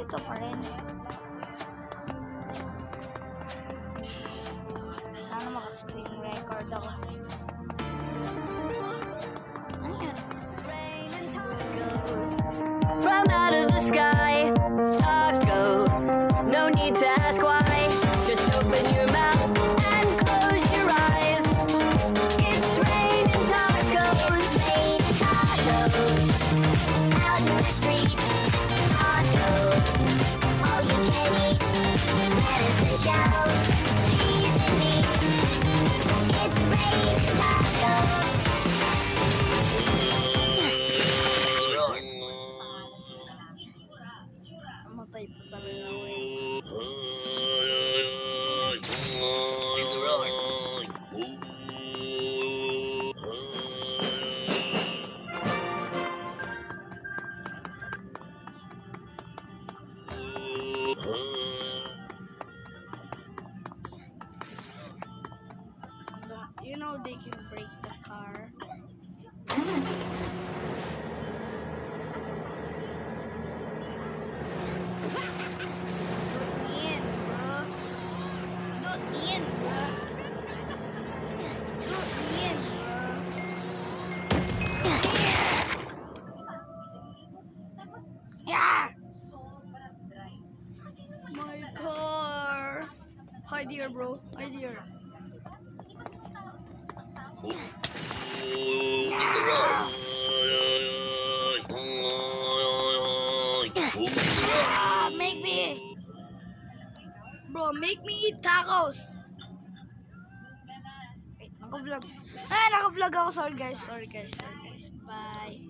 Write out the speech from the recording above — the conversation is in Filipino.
ito pa rin? Sana maka-screen record ako. Ano yan? From out of the sky, tacos. No need to ask why. Just open your mouth and close your eyes. It's raining tacos. Raining tacos. Out in the street, tacos. All you can eat. Lettuce and shells, cheese and meat. It's raining tacos. Matay pa talaga ako eh. You know they can break the car. Yeah! My car! Hi dear bro, hi dear. Make me! Bro, make me eat tacos! Wait, naka-vlog. Naka-vlog ako. Sorry guys. Bye.